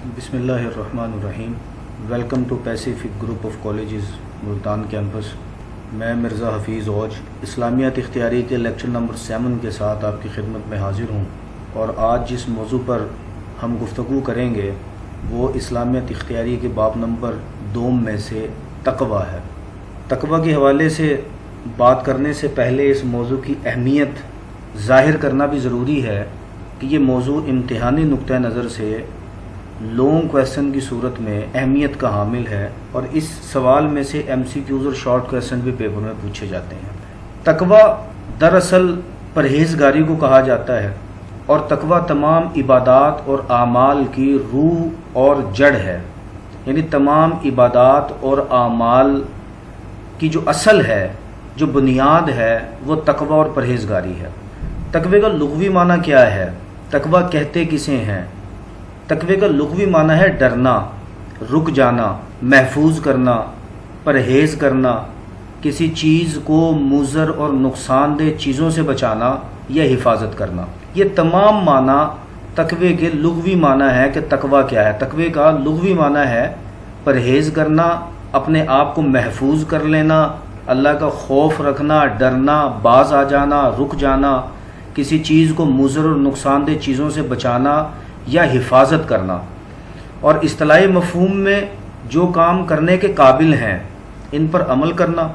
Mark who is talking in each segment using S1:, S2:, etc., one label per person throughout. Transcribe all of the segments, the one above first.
S1: بسم اللہ الرحمن الرحیم۔ Welcome to Pacific group of colleges Multan campus. میں مرزا حفیظ اوج اسلامیات اختیاری کے لیکچر نمبر 7 کے ساتھ آپ کی خدمت میں حاضر ہوں، اور آج جس موضوع پر ہم گفتگو کریں گے وہ اسلامیات اختیاری کے باب نمبر 2 میں سے تقوی ہے۔ تقوی کے حوالے سے بات کرنے سے پہلے اس موضوع کی اہمیت ظاہر کرنا بھی ضروری ہے کہ یہ موضوع امتحانی نقطہ نظر سے لانگ کویسچن کی صورت میں اہمیت کا حامل ہے، اور اس سوال میں سے MCQs اور شارٹ کویسچن بھی پیپر میں پوچھے جاتے ہیں۔ تقوی دراصل پرہیزگاری کو کہا جاتا ہے، اور تقوی تمام عبادات اور اعمال کی روح اور جڑ ہے، یعنی تمام عبادات اور اعمال کی جو اصل ہے، جو بنیاد ہے، وہ تقوی اور پرہیزگاری ہے۔ تقوی کا لغوی معنی کیا ہے؟ تقوی کہتے کسے ہیں؟ تقوی کا لغوی معنی ہے ڈرنا، رک جانا، محفوظ کرنا، پرہیز کرنا، کسی چیز کو مضر اور نقصان دہ چیزوں سے بچانا یا حفاظت کرنا۔ یہ تمام معنی تقوی کے لغوی معنی ہے کہ تقوی کیا ہے۔ تقوی کا لغوی معنی ہے پرہیز کرنا، اپنے آپ کو محفوظ کر لینا، اللہ کا خوف رکھنا، ڈرنا، باز آ جانا، رک جانا، کسی چیز کو مضر اور نقصان دہ چیزوں سے بچانا یا حفاظت کرنا۔ اور اصطلاحی مفہوم میں جو کام کرنے کے قابل ہیں ان پر عمل کرنا،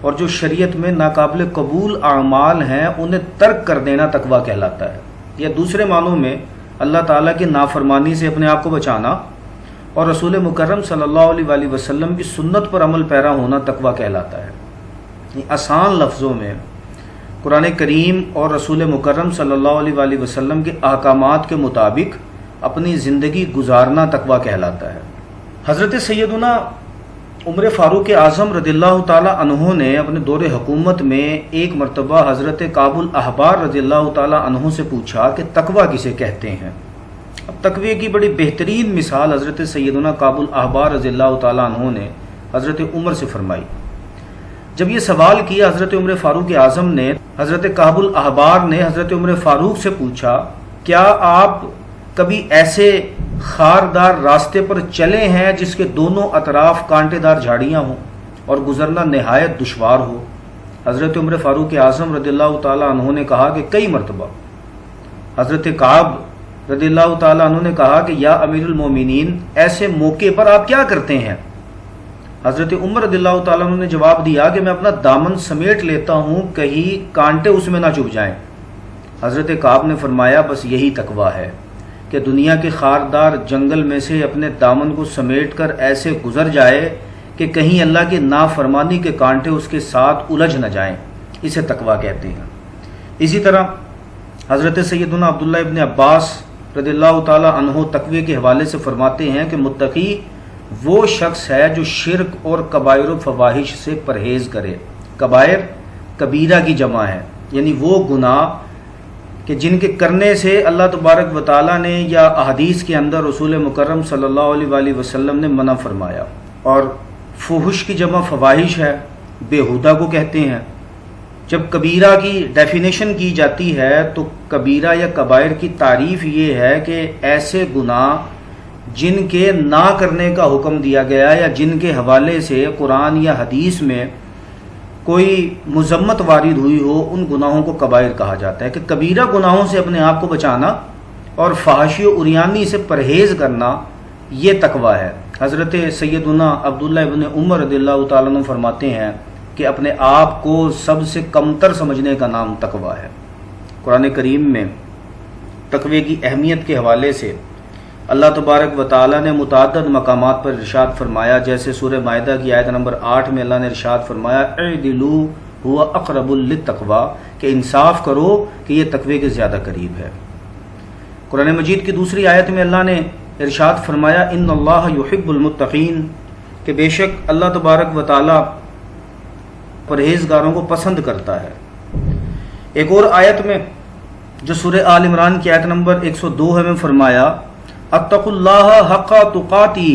S1: اور جو شریعت میں ناقابل قبول اعمال ہیں انہیں ترک کر دینا تقوی کہلاتا ہے۔ یا دوسرے معنوں میں اللہ تعالیٰ کی نافرمانی سے اپنے آپ کو بچانا اور رسول مکرم صلی اللہ علیہ وآلہ وسلم کی سنت پر عمل پیرا ہونا تقوی کہلاتا ہے۔ آسان لفظوں میں قرآن کریم اور رسول مکرم صلی اللہ علیہ وآلہ وسلم کے احکامات کے مطابق اپنی زندگی گزارنا تقوی کہلاتا ہے۔ حضرت سیدنا عمر فاروق اعظم رضی اللہ تعالی عنہ نے اپنے دور حکومت میں ایک مرتبہ حضرت کعب الاحبار رضی اللہ تعالی عنہ سے پوچھا کہ تقوی کسے کہتے ہیں۔ اب تقوی کی بڑی بہترین مثال حضرت سیدنا کعب الاحبار رضی اللہ تعالی عنہ نے حضرت عمر سے فرمائی۔ جب یہ سوال کیا حضرت عمر فاروق اعظم نے، حضرت کعب الاحبار نے حضرت عمر فاروق سے پوچھا، کیا آپ کبھی ایسے خاردار راستے پر چلے ہیں جس کے دونوں اطراف کانٹے دار جھاڑیاں ہوں اور گزرنا نہایت دشوار ہو؟ حضرت عمر فاروق اعظم رضی اللہ تعالیٰ عنہ نے کہا کہ کئی مرتبہ۔ حضرت کعب رضی اللہ تعالیٰ عنہ نے کہا کہ یا امیر المومنین، ایسے موقع پر آپ کیا کرتے ہیں؟ حضرت عمر رضی اللہ تعالیٰ عنہ نے جواب دیا کہ میں اپنا دامن سمیٹ لیتا ہوں، کہیں کانٹے اس میں نہ چبھ جائیں۔ حضرت کعب نے فرمایا بس یہی تقوی ہے کہ دنیا کے خاردار جنگل میں سے اپنے دامن کو سمیٹ کر ایسے گزر جائے کہ کہیں اللہ کی نافرمانی کے کانٹے اس کے ساتھ الجھ نہ جائیں، اسے تقوی کہتے ہیں۔ اسی طرح حضرت سیدنا عبداللہ ابن عباس رضی اللہ تعالی عنہ تقوی کے حوالے سے فرماتے ہیں کہ متقی وہ شخص ہے جو شرک اور کبائر و فواحش سے پرہیز کرے۔ کبائر کبیرہ کی جمع ہے، یعنی وہ گناہ کہ جن کے کرنے سے اللہ تبارک و تعالیٰ نے یا احادیث کے اندر رسول مکرم صلی اللہ علیہ وآلہ وسلم نے منع فرمایا۔ اور فحش کی جمع فواحش ہے، بےہودہ کو کہتے ہیں۔ جب کبیرہ کی ڈیفینیشن کی جاتی ہے تو کبیرہ یا کبائر کی تعریف یہ ہے کہ ایسے گناہ جن کے نہ کرنے کا حکم دیا گیا یا جن کے حوالے سے قرآن یا حدیث میں کوئی مذمت وارد ہوئی ہو، ان گناہوں کو کبائر کہا جاتا ہے۔ کہ کبیرہ گناہوں سے اپنے آپ کو بچانا اور فحاشی و عریانی سے پرہیز کرنا، یہ تقوی ہے۔ حضرت سیدنا عبداللہ ابن عمر رضی اللہ تعالیٰ عنہ فرماتے ہیں کہ اپنے آپ کو سب سے کمتر سمجھنے کا نام تقوی ہے۔ قرآن کریم میں تقوی کی اہمیت کے حوالے سے اللہ تبارک و تعالیٰ نے متعدد مقامات پر ارشاد فرمایا، جیسے سورہ مائدہ کی آیت نمبر 8 میں اللہ نے ارشاد فرمایا اعدلوا هو اقرب للتقوی، کہ انصاف کرو کہ یہ تقوی کے زیادہ قریب ہے۔ قرآن مجید کی دوسری آیت میں اللہ نے ارشاد فرمایا ان اللہ یحب المتقین، کہ بے شک اللہ تبارک و تعالیٰ پرہیزگاروں کو پسند کرتا ہے۔ ایک اور آیت میں جو سورہ آل عمران کی آیت نمبر 102 ہے میں فرمایا اتقوا اللہ حق تقاتہ،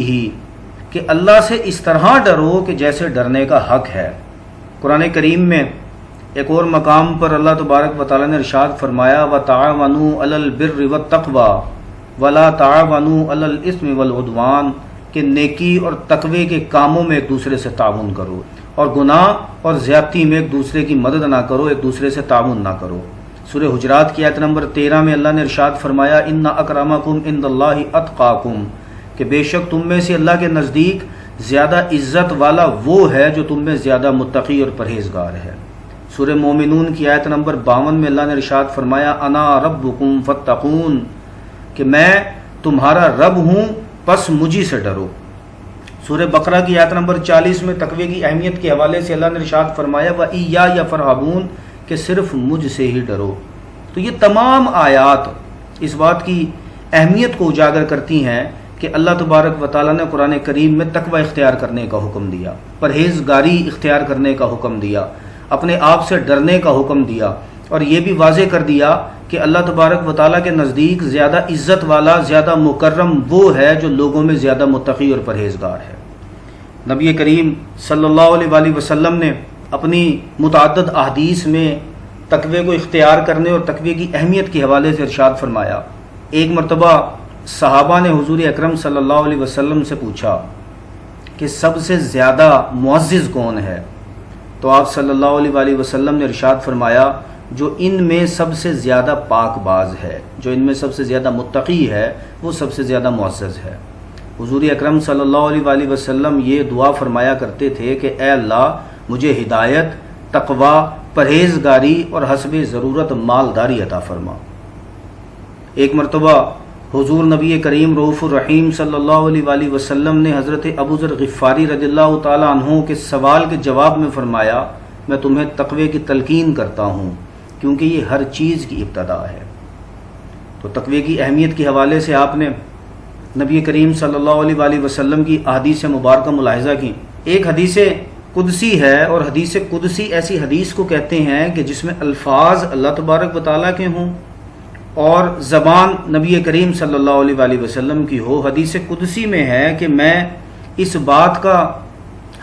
S1: کہ اللہ سے اس طرح ڈرو کہ جیسے ڈرنے کا حق ہے۔ قرآن کریم میں ایک اور مقام پر اللہ تبارک و تعالیٰ نے ارشاد فرمایا وَتَعَاوَنُوا عَلَى الْبِرِّ وَالتَّقْوَى، ولا تعاونوا علی الاثم والعدوان کہ نیکی اور تقوی کے کاموں میں ایک دوسرے سے تعاون کرو، اور گناہ اور زیادتی میں ایک دوسرے کی مدد نہ کرو، ایک دوسرے سے تعاون نہ کرو۔ سورہ حجرات کی آیت نمبر 13 میں اللہ نے ارشاد فرمایا ان اکرمکم عند اللہ اتقاکم کہ بے شک تم میں سے اللہ کے نزدیک زیادہ عزت والا وہ ہے جو تم میں زیادہ متقی اور پرہیزگار ہے۔ سورہ مومنون کی آیت نمبر 52 میں اللہ نے ارشاد فرمایا انا ربکم فاتقون کہ میں تمہارا رب ہوں پس مجھی سے ڈرو۔ سورہ بقرہ کی آیت نمبر 40 میں تقوی کی اہمیت کے حوالے سے اللہ نے ارشاد فرمایا وَإِيَّايَ فَارْهَبُونَ کہ صرف مجھ سے ہی ڈرو۔ تو یہ تمام آیات اس بات کی اہمیت کو اجاگر کرتی ہیں کہ اللہ تبارک و تعالیٰ نے قرآن کریم میں تقوی اختیار کرنے کا حکم دیا، پرہیزگاری اختیار کرنے کا حکم دیا، اپنے آپ سے ڈرنے کا حکم دیا، اور یہ بھی واضح کر دیا کہ اللہ تبارک و تعالیٰ کے نزدیک زیادہ عزت والا، زیادہ مکرم وہ ہے جو لوگوں میں زیادہ متقی اور پرہیزگار ہے۔ نبی کریم صلی اللہ علیہ وآلہ وسلم نے اپنی متعدد احادیث میں تقوی کو اختیار کرنے اور تقوی کی اہمیت کے حوالے سے ارشاد فرمایا۔ ایک مرتبہ صحابہ نے حضور اکرم صلی اللہ علیہ وسلم سے پوچھا کہ سب سے زیادہ معزز کون ہے؟ تو آپ صلی اللہ علیہ وآلہ وسلم نے ارشاد فرمایا جو ان میں سب سے زیادہ پاک باز ہے، جو ان میں سب سے زیادہ متقی ہے، وہ سب سے زیادہ معزز ہے۔ حضور اکرم صلی اللہ علیہ وآلہ وسلم یہ دعا فرمایا کرتے تھے کہ اے اللہ مجھے ہدایت، تقوی، پرہیزگاری اور حسب ضرورت مالداری عطا فرما۔ ایک مرتبہ حضور نبی کریم رؤوف الرحیم صلی اللہ علیہ وآلہ وسلم نے حضرت ابو ذر غفاری رضی اللہ تعالی عنہ کے سوال کے جواب میں فرمایا میں تمہیں تقوی کی تلقین کرتا ہوں کیونکہ یہ ہر چیز کی ابتدا ہے۔ تو تقوی کی اہمیت کے حوالے سے آپ نے نبی کریم صلی اللہ علیہ وآلہ وسلم کی احادیث مبارکہ ملاحظہ کی۔ ایک حدیث قدسی ہے، اور حدیث قدسی ایسی حدیث کو کہتے ہیں کہ جس میں الفاظ اللہ تبارک و تعالیٰ کے ہوں اور زبان نبی کریم صلی اللہ علیہ وآلہ وسلم کی ہو۔ حدیث قدسی میں ہے کہ میں اس بات کا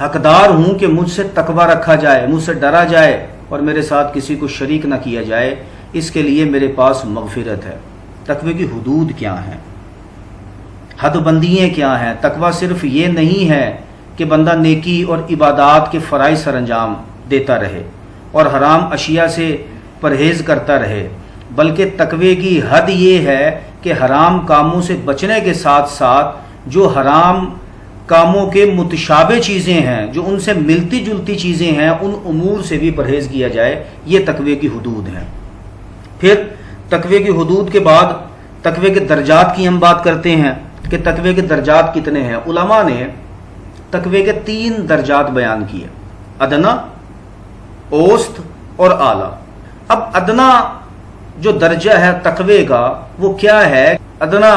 S1: حقدار ہوں کہ مجھ سے تقوی رکھا جائے، مجھ سے ڈرا جائے اور میرے ساتھ کسی کو شریک نہ کیا جائے، اس کے لیے میرے پاس مغفرت ہے۔ تقوی کی حدود کیا ہیں، حد بندیاں کیا ہیں؟ تقوی صرف یہ نہیں ہے کہ بندہ نیکی اور عبادات کے فرائض سر انجام دیتا رہے اور حرام اشیاء سے پرہیز کرتا رہے، بلکہ تقوی کی حد یہ ہے کہ حرام کاموں سے بچنے کے ساتھ ساتھ جو حرام کاموں کے متشابہ چیزیں ہیں، جو ان سے ملتی جلتی چیزیں ہیں، ان امور سے بھی پرہیز کیا جائے۔ یہ تقوی کی حدود ہیں۔ پھر تقوی کی حدود کے بعد تقوی کے درجات کی ہم بات کرتے ہیں کہ تقوی کے درجات کتنے ہیں۔ علماء نے تقوی کے 3 درجات بیان کیے، ادنا، اوسط اور اعلیٰ۔ اب ادنا جو درجہ ہے تقوی کا وہ کیا ہے؟ ادنا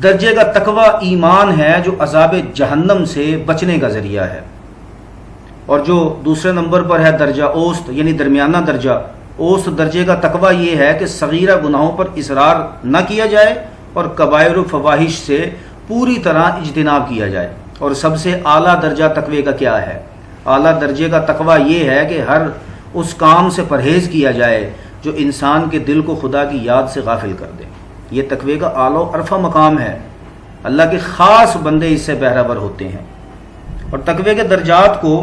S1: درجے کا تقوی ایمان ہے جو عذاب جہنم سے بچنے کا ذریعہ ہے، اور جو دوسرے نمبر پر ہے درجہ اوسط یعنی درمیانہ درجہ۔ اوسط درجے کا تقوی یہ ہے کہ صغیرہ گناہوں پر اصرار نہ کیا جائے اور کبائر و فواحش سے پوری طرح اجتناب کیا جائے۔ اور سب سے اعلیٰ درجہ تقوی کا کیا ہے؟ اعلیٰ درجے کا تقوی یہ ہے کہ ہر اس کام سے پرہیز کیا جائے جو انسان کے دل کو خدا کی یاد سے غافل کر دے۔ یہ تقوی کا اعلیٰ و عرفہ مقام ہے، اللہ کے خاص بندے اس سے بہرہ ہوتے ہیں۔ اور تقوی کے درجات کو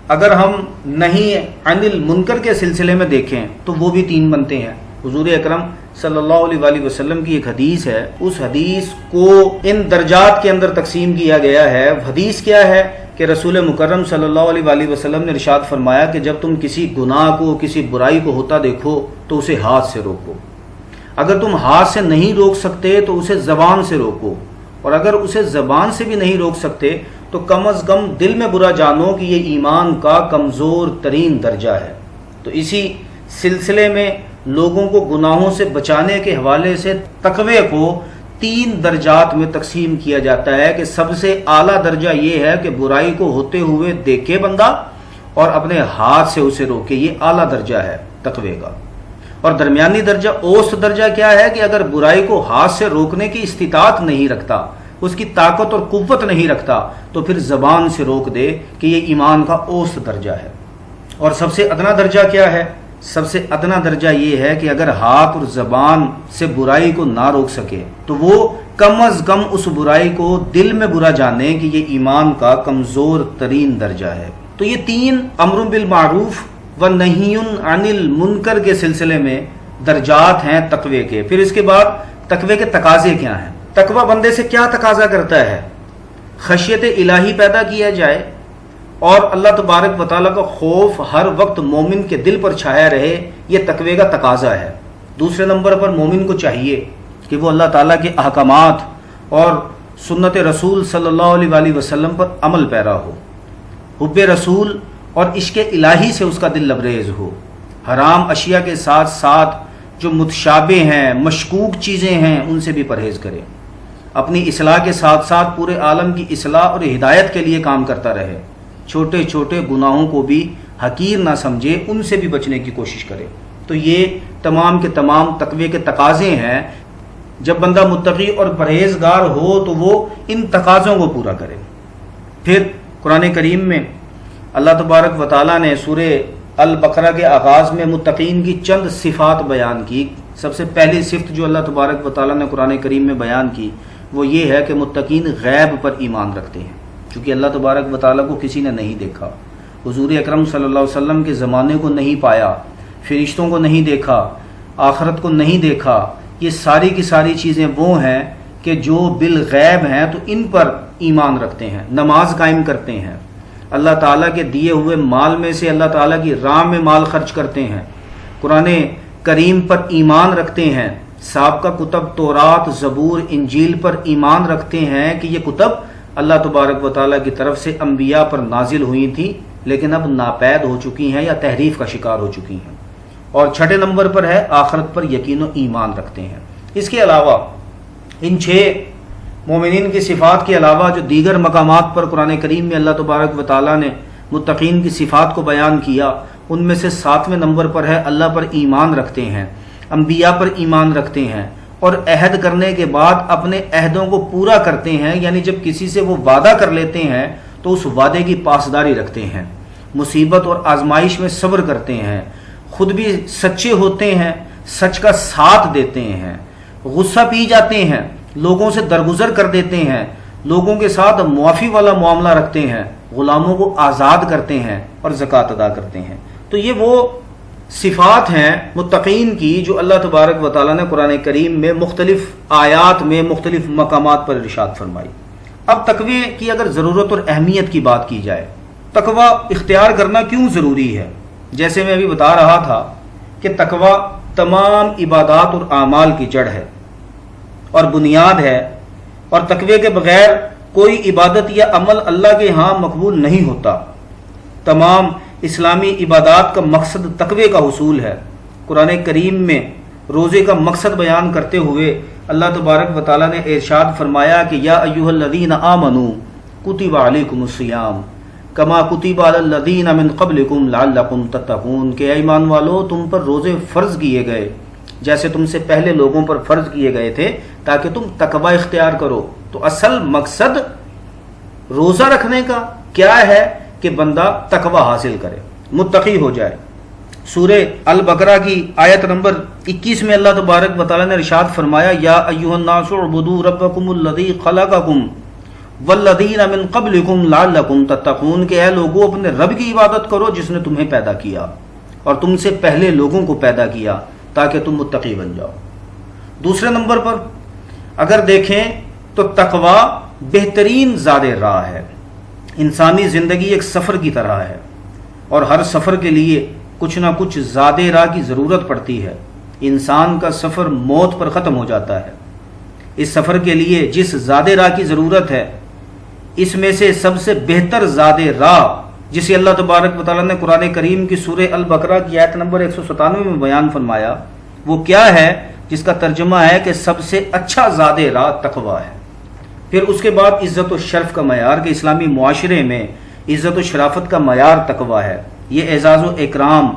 S1: اگر ہم نہیں عن المنکر کے سلسلے میں دیکھیں تو وہ بھی 3 بنتے ہیں۔ حضور اکرم صلی اللہ علیہ وآلہ وسلم کی ایک حدیث ہے، اس حدیث کو ان درجات کے اندر تقسیم کیا گیا ہے۔ حدیث کیا ہے کہ رسول مکرم صلی اللہ علیہ وآلہ وسلم نے ارشاد فرمایا کہ جب تم کسی گناہ کو، کسی برائی کو ہوتا دیکھو تو اسے ہاتھ سے روکو، اگر تم ہاتھ سے نہیں روک سکتے تو اسے زبان سے روکو، اور اگر اسے زبان سے بھی نہیں روک سکتے تو کم از کم دل میں برا جانو کہ یہ ایمان کا کمزور ترین درجہ ہے۔ تو اسی سلسلے میں لوگوں کو گناہوں سے بچانے کے حوالے سے تقوی کو 3 درجات میں تقسیم کیا جاتا ہے کہ سب سے اعلیٰ درجہ یہ ہے کہ برائی کو ہوتے ہوئے دیکھے بندہ اور اپنے ہاتھ سے اسے روکے، یہ اعلیٰ درجہ ہے تقوی کا۔ اور درمیانی درجہ اوسط درجہ کیا ہے کہ اگر برائی کو ہاتھ سے روکنے کی استطاعت نہیں رکھتا، اس کی طاقت اور قوت نہیں رکھتا، تو پھر زبان سے روک دے کہ یہ ایمان کا اوسط درجہ ہے۔ اور سب سے ادنا درجہ کیا ہے؟ سب سے ادنا درجہ یہ ہے کہ اگر ہاتھ اور زبان سے برائی کو نہ روک سکے تو وہ کم از کم اس برائی کو دل میں برا جانے کہ یہ ایمان کا کمزور ترین درجہ ہے۔ تو یہ 3 امر بالمعروف و نہی عن المنکر کے سلسلے میں درجات ہیں تقوی کے۔ پھر اس کے بعد تقوی کے تقاضے کیا ہیں؟ تقوی بندے سے کیا تقاضا کرتا ہے؟ خشیت الہی پیدا کیا جائے اور اللہ تبارک و تعالیٰ کا خوف ہر وقت مومن کے دل پر چھایا رہے، یہ تقوی کا تقاضا ہے۔ دوسرے نمبر پر مومن کو چاہیے کہ وہ اللہ تعالیٰ کے احکامات اور سنت رسول صلی اللہ علیہ وآلہ وسلم پر عمل پیرا ہو، حب رسول اور عشق الہی سے اس کا دل لبریز ہو، حرام اشیاء کے ساتھ ساتھ جو متشابہ ہیں، مشکوک چیزیں ہیں، ان سے بھی پرہیز کرے، اپنی اصلاح کے ساتھ ساتھ پورے عالم کی اصلاح اور ہدایت کے لیے کام کرتا رہے، چھوٹے چھوٹے گناہوں کو بھی حقیر نہ سمجھے، ان سے بھی بچنے کی کوشش کرے۔ تو یہ تمام کے تمام تقوی کے تقاضے ہیں۔ جب بندہ متقی اور پرہیزگار ہو تو وہ ان تقاضوں کو پورا کرے۔ پھر قرآن کریم میں اللہ تبارک و تعالیٰ نے سورہ البقرہ کے آغاز میں متقین کی چند صفات بیان کی۔ سب سے پہلی صفت جو اللہ تبارک و تعالیٰ نے قرآن کریم میں بیان کی وہ یہ ہے کہ متقین غیب پر ایمان رکھتے ہیں، چونکہ اللہ تبارک و تعالیٰ کو کسی نے نہیں دیکھا، حضور اکرم صلی اللہ علیہ وسلم کے زمانے کو نہیں پایا، فرشتوں کو نہیں دیکھا، آخرت کو نہیں دیکھا۔ یہ ساری کی ساری چیزیں وہ ہیں کہ جو بالغیب ہیں تو ان پر ایمان رکھتے ہیں، نماز قائم کرتے ہیں، اللہ تعالیٰ کے دیے ہوئے مال میں سے اللہ تعالیٰ کی راہ میں مال خرچ کرتے ہیں، قرآن کریم پر ایمان رکھتے ہیں، سابقہ کتب تورات، زبور، انجیل پر ایمان رکھتے ہیں کہ یہ کتب اللہ تبارک و تعالیٰ کی طرف سے انبیاء پر نازل ہوئی تھیں لیکن اب ناپید ہو چکی ہیں یا تحریف کا شکار ہو چکی ہیں۔ اور چھٹے نمبر پر ہے آخرت پر یقین و ایمان رکھتے ہیں۔ اس کے علاوہ ان 6 مومنین کی صفات کے علاوہ جو دیگر مقامات پر قرآن کریم میں اللہ تبارک و تعالیٰ نے متقین کی صفات کو بیان کیا، ان میں سے 7ویں نمبر پر ہے اللہ پر ایمان رکھتے ہیں، انبیاء پر ایمان رکھتے ہیں اور عہد کرنے کے بعد اپنے عہدوں کو پورا کرتے ہیں، یعنی جب کسی سے وہ وعدہ کر لیتے ہیں تو اس وعدے کی پاسداری رکھتے ہیں، مصیبت اور آزمائش میں صبر کرتے ہیں، خود بھی سچے ہوتے ہیں، سچ کا ساتھ دیتے ہیں، غصہ پی جاتے ہیں، لوگوں سے درگزر کر دیتے ہیں، لوگوں کے ساتھ معافی والا معاملہ رکھتے ہیں، غلاموں کو آزاد کرتے ہیں اور زکوٰۃ ادا کرتے ہیں۔ تو یہ وہ صفات ہیں متقین کی جو اللہ تبارک و تعالیٰ نے قرآن کریم میں مختلف آیات میں مختلف مقامات پر ارشاد فرمائی۔ اب تقوی کی اگر ضرورت اور اہمیت کی بات کی جائے، تقوی اختیار کرنا کیوں ضروری ہے؟ جیسے میں ابھی بتا رہا تھا کہ تقوی تمام عبادات اور اعمال کی جڑ ہے اور بنیاد ہے، اور تقوی کے بغیر کوئی عبادت یا عمل اللہ کے ہاں مقبول نہیں ہوتا۔ تمام اسلامی عبادات کا مقصد تقوی کا حصول ہے۔ قرآن کریم میں روزے کا مقصد بیان کرتے ہوئے اللہ تبارک و تعالیٰ نے ارشاد فرمایا کہ یا ایھا الذین آمنوا کتب علیکم الصیام کما کتب علی الذین من قبلکم لعلکم تتقون، کہ ایمان والو تم پر روزے فرض کیے گئے جیسے تم سے پہلے لوگوں پر فرض کیے گئے تھے تاکہ تم تقوی اختیار کرو۔ تو اصل مقصد روزہ رکھنے کا کیا ہے کہ بندہ تقوی حاصل کرے، متقی ہو جائے۔ سورہ البقرہ کی آیت نمبر 21 میں اللہ تبارک و تعالیٰ نے ارشاد فرمایا یا ایھا الناس اعبدوا ربکم الذی خلقکم والذین من قبلکم لعلکم تتقون، کہ اے لوگو اپنے رب کی عبادت کرو جس نے تمہیں پیدا کیا اور تم سے پہلے لوگوں کو پیدا کیا تاکہ تم متقی بن جاؤ۔ دوسرے نمبر پر اگر دیکھیں تو تقوی بہترین زاد راہ ہے۔ انسانی زندگی ایک سفر کی طرح ہے اور ہر سفر کے لیے کچھ نہ کچھ زاد راہ کی ضرورت پڑتی ہے۔ انسان کا سفر موت پر ختم ہو جاتا ہے۔ اس سفر کے لیے جس زاد راہ کی ضرورت ہے، اس میں سے سب سے بہتر زاد راہ جسے اللہ تبارک و تعالیٰ نے قرآن کریم کی سورہ البقرہ کی آیت نمبر 197 میں بیان فرمایا، وہ کیا ہے؟ جس کا ترجمہ ہے کہ سب سے اچھا زاد راہ تقوی ہے۔ پھر اس کے بعد عزت و شرف کا معیار، کہ اسلامی معاشرے میں عزت و شرافت کا معیار تقوی ہے۔ یہ اعزاز و اکرام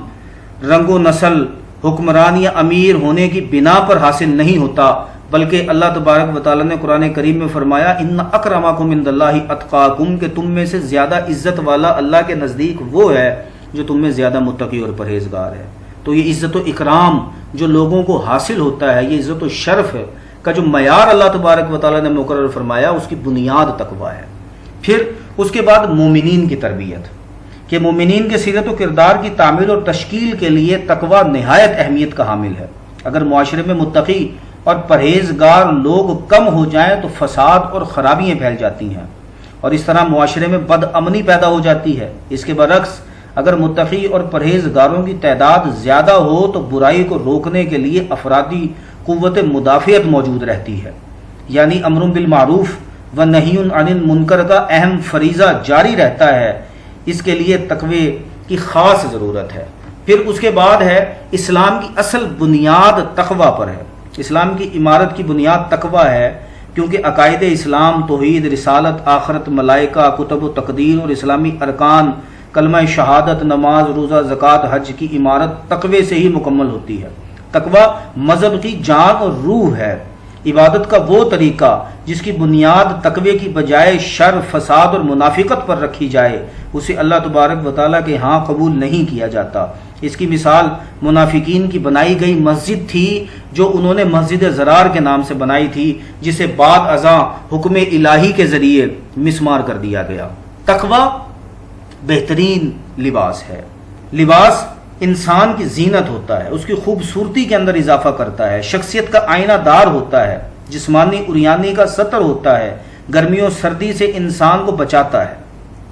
S1: رنگ و نسل، حکمران یا امیر ہونے کی بنا پر حاصل نہیں ہوتا، بلکہ اللہ تبارک و تعالیٰ نے قرآن کریم میں فرمایا ان اکرمکم عند اللہ اتقاکم، کہ تم میں سے زیادہ عزت والا اللہ کے نزدیک وہ ہے جو تم میں زیادہ متقی اور پرہیزگار ہے۔ تو یہ عزت و اکرام جو لوگوں کو حاصل ہوتا ہے، یہ عزت و شرف کا جو معیار اللہ تبارک و تعالیٰ نے مقرر فرمایا اس کی بنیاد تقویٰ ہے۔ پھر اس کے بعد مومنین کی تربیت، کہ مومنین کے سیرت و کردار کی تعمیر اور تشکیل کے لیے تقویٰ نہایت اہمیت کا حامل ہے۔ اگر معاشرے میں متقی اور پرہیزگار لوگ کم ہو جائیں تو فساد اور خرابیاں پھیل جاتی ہیں، اور اس طرح معاشرے میں بد امنی پیدا ہو جاتی ہے۔ اس کے برعکس اگر متقی اور پرہیزگاروں کی تعداد زیادہ ہو تو برائی کو روکنے کے لیے افرادی قوت مدافعت موجود رہتی ہے، یعنی امر بالمعروف و نہی عن المنکر کا اہم فریضہ جاری رہتا ہے۔ اس کے لیے تقوی کی خاص ضرورت ہے۔ پھر اس کے بعد ہے اسلام کی اصل بنیاد تقوی پر ہے۔ اسلام کی عمارت کی بنیاد تقوی ہے، کیونکہ عقائد اسلام، توحید، رسالت، آخرت، ملائکہ، کتب و تقدیر اور اسلامی ارکان، کلمہ شہادت، نماز، روزہ، زکوٰۃ، حج کی عمارت تقوی سے ہی مکمل ہوتی ہے۔ تقوی مذہب کی جان اور روح ہے، عبادت کا وہ طریقہ جس کی بنیاد تقوی کی بجائے شر، فساد اور منافقت پر رکھی جائے اسے اللہ تبارک و تعالیٰ کے ہاں قبول نہیں کیا جاتا۔ اس کی مثال منافقین کی بنائی گئی مسجد تھی جو انہوں نے مسجد زرار کے نام سے بنائی تھی، جسے بعد ازاں حکم الہی کے ذریعے مسمار کر دیا گیا۔ تقوی بہترین لباس ہے۔ لباس انسان کی زینت ہوتا ہے، اس کی خوبصورتی کے اندر اضافہ کرتا ہے، شخصیت کا آئینہ دار ہوتا ہے، جسمانی عریانی کا ستر ہوتا ہے، گرمی و سردی سے انسان کو بچاتا ہے۔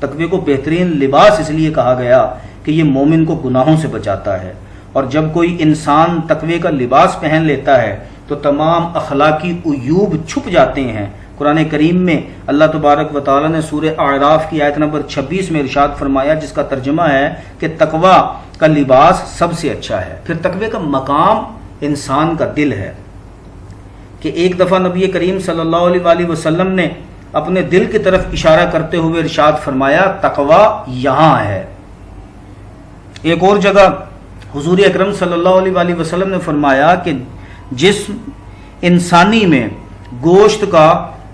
S1: تقوی کو بہترین لباس اس لیے کہا گیا کہ یہ مومن کو گناہوں سے بچاتا ہے، اور جب کوئی انسان تقوی کا لباس پہن لیتا ہے تو تمام اخلاقی عیوب چھپ جاتے ہیں۔ قرآن کریم میں اللہ تبارک و تعالیٰ نے سورہ اعراف کی آیت نمبر 26 میں ارشاد فرمایا، جس کا ترجمہ ہے کہ تقوی کا لباس سب سے اچھا ہے۔ پھر تقوی کا مقام انسان کا دل ہے، کہ ایک دفعہ نبی کریم صلی اللہ علیہ وآلہ وسلم نے اپنے دل کی طرف اشارہ کرتے ہوئے ارشاد فرمایا تقوی یہاں ہے۔ ایک اور جگہ حضور اکرم صلی اللہ علیہ وآلہ وسلم نے فرمایا کہ جسم انسانی میں گوشت کا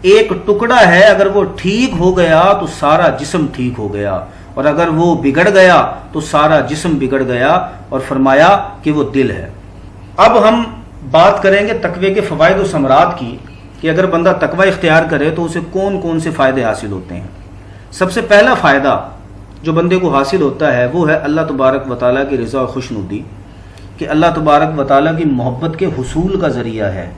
S1: ایک ٹکڑا ہے، اگر وہ ٹھیک ہو گیا تو سارا جسم ٹھیک ہو گیا، اور اگر وہ بگڑ گیا تو سارا جسم بگڑ گیا، اور فرمایا کہ وہ دل ہے۔ اب ہم بات کریں گے تقوی کے فوائد و ثمرات کی، کہ اگر بندہ تقوی اختیار کرے تو اسے کون کون سے فائدے حاصل ہوتے ہیں۔ سب سے پہلا فائدہ جو بندے کو حاصل ہوتا ہے وہ ہے اللہ تبارک و تعالیٰ کی رضا و خوشنودی، کہ اللہ تبارک و تعالیٰ کی محبت کے حصول کا ذریعہ ہے۔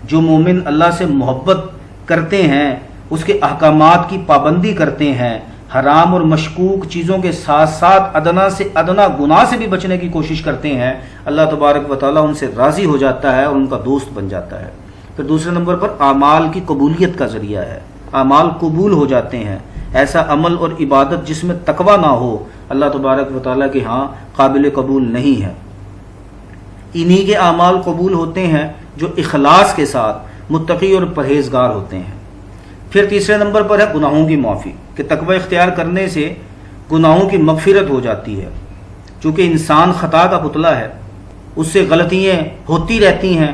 S1: جو مومن اللہ سے محبت کرتے ہیں، اس کے احکامات کی پابندی کرتے ہیں، حرام اور مشکوک چیزوں کے ساتھ ساتھ ادنا سے ادنا گناہ سے بھی بچنے کی کوشش کرتے ہیں، اللہ تبارک و تعالیٰ ان سے راضی ہو جاتا ہے اور ان کا دوست بن جاتا ہے۔ پھر دوسرے نمبر پر اعمال کی قبولیت کا ذریعہ ہے، اعمال قبول ہو جاتے ہیں۔ ایسا عمل اور عبادت جس میں تقوی نہ ہو اللہ تبارک و تعالیٰ کے ہاں قابل قبول نہیں ہے۔ انہی کے اعمال قبول ہوتے ہیں جو اخلاص کے ساتھ متقی اور پرہیزگار ہوتے ہیں۔ پھر تیسرے نمبر پر ہے گناہوں کی معافی، کہ تقوی اختیار کرنے سے گناہوں کی مغفرت ہو جاتی ہے۔ چونکہ انسان خطا کا پتلا ہے، اس سے غلطیاں ہوتی رہتی ہیں،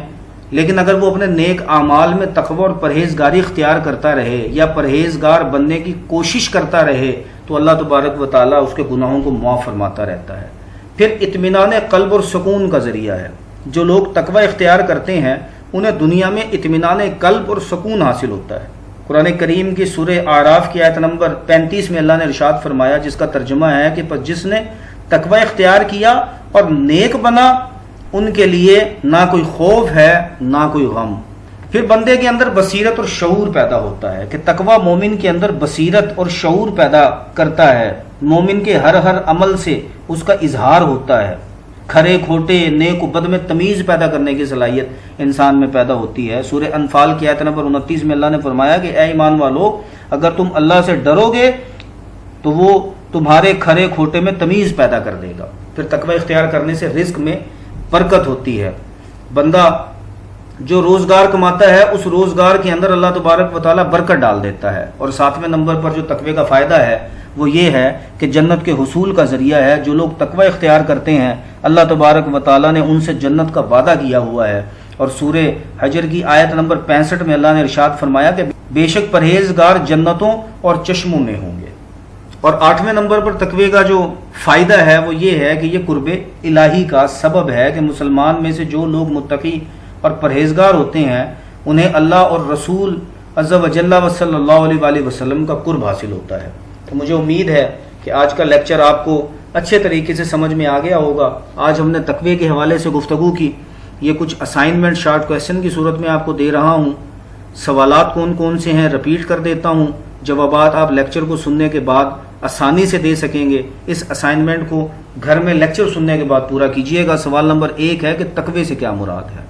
S1: لیکن اگر وہ اپنے نیک اعمال میں تقوی اور پرہیزگاری اختیار کرتا رہے یا پرہیزگار بننے کی کوشش کرتا رہے تو اللہ تبارک و تعالیٰ اس کے گناہوں کو معاف فرماتا رہتا ہے۔ پھر اطمینان قلب اور سکون کا ذریعہ ہے۔ جو لوگ تقوی اختیار کرتے ہیں انہیں دنیا میں اطمینان قلب اور سکون حاصل ہوتا ہے۔ قرآن کریم کی سورہ اعراف کی آیت نمبر 35 میں اللہ نے ارشاد فرمایا، جس کا ترجمہ ہے کہ جس نے تقوی اختیار کیا اور نیک بنا ان کے لیے نہ کوئی خوف ہے نہ کوئی غم۔ پھر بندے کے اندر بصیرت اور شعور پیدا ہوتا ہے، کہ تقوی مومن کے اندر بصیرت اور شعور پیدا کرتا ہے۔ مومن کے ہر عمل سے اس کا اظہار ہوتا ہے، کھرے کھوٹے نیک و بد میں تمیز پیدا کرنے کی صلاحیت انسان میں پیدا ہوتی ہے۔ سورہ انفال کی آیت نمبر 29 میں اللہ نے فرمایا کہ اے ایمان والو، اگر تم اللہ سے ڈرو گے تو وہ تمہارے کھرے کھوٹے میں تمیز پیدا کر دے گا۔ پھر تقوی اختیار کرنے سے رزق میں برکت ہوتی ہے۔ بندہ جو روزگار کماتا ہے اس روزگار کے اندر اللہ تبارک و تعالیٰ برکت ڈال دیتا ہے۔ اور ساتویں نمبر پر جو تقوی کا فائدہ ہے وہ یہ ہے کہ جنت کے حصول کا ذریعہ ہے۔ جو لوگ تقوی اختیار کرتے ہیں اللہ تبارک و تعالیٰ نے ان سے جنت کا وعدہ کیا ہوا ہے۔ اور سورہ حجر کی آیت نمبر 65 میں اللہ نے ارشاد فرمایا کہ بے شک پرہیزگار جنتوں اور چشموں میں ہوں گے۔ اور 8ویں نمبر پر تقوی کا جو فائدہ ہے وہ یہ ہے کہ یہ قرب الہی کا سبب ہے، کہ مسلمان میں سے جو لوگ متقی اور پرہیزگار ہوتے ہیں انہیں اللہ اور رسول عز و جل و صلی اللہ علیہ وآلہ وسلم کا قرب حاصل ہوتا ہے۔ تو مجھے امید ہے کہ آج کا لیکچر آپ کو اچھے طریقے سے سمجھ میں آ گیا ہوگا۔ آج ہم نے تقوی کے حوالے سے گفتگو کی۔ یہ کچھ اسائنمنٹ شارٹ کویسچن کی صورت میں آپ کو دے رہا ہوں۔ سوالات کون کون سے ہیں رپیٹ کر دیتا ہوں، جوابات آپ لیکچر کو سننے کے بعد آسانی سے دے سکیں گے۔ اس اسائنمنٹ کو گھر میں لیکچر سننے کے بعد پورا کیجئے گا۔ سوال نمبر 1 ہے کہ تقوی سے کیا مراد ہے۔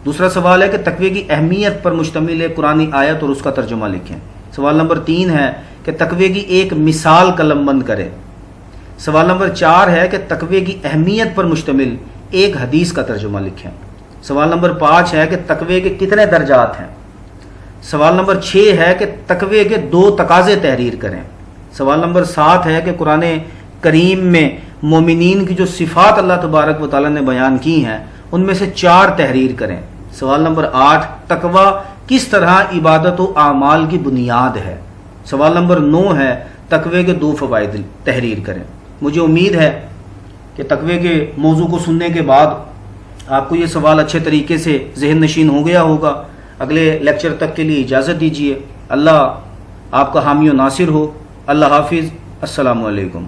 S1: دوسرا سوال ہے کہ تقوی کی اہمیت پر مشتمل ایک قرآنی آیت اور اس کا ترجمہ لکھیں۔ سوال نمبر 3 ہے کہ تقوی کی ایک مثال قلم بند کریں۔ سوال نمبر 4 ہے کہ تقوی کی اہمیت پر مشتمل ایک حدیث کا ترجمہ لکھیں۔ سوال نمبر 5 ہے کہ تقوی کے کتنے درجات ہیں۔ سوال نمبر 6 ہے کہ تقوی کے 2 تقاضے تحریر کریں۔ سوال نمبر 7 ہے کہ قرآن کریم میں مومنین کی جو صفات اللہ تبارک و تعالیٰ نے بیان کی ہیں ان میں سے 4 تحریر کریں۔ سوال نمبر 8 تقوی کس طرح عبادت و اعمال کی بنیاد ہے۔ سوال نمبر 9 ہے تقوی کے 2 فوائد تحریر کریں۔ مجھے امید ہے کہ تقوی کے موضوع کو سننے کے بعد آپ کو یہ سوال اچھے طریقے سے ذہن نشین ہو گیا ہوگا۔ اگلے لیکچر تک کے لیے اجازت دیجیے۔ اللہ آپ کا حامی و ناصر ہو۔ اللہ حافظ۔ السلام علیکم۔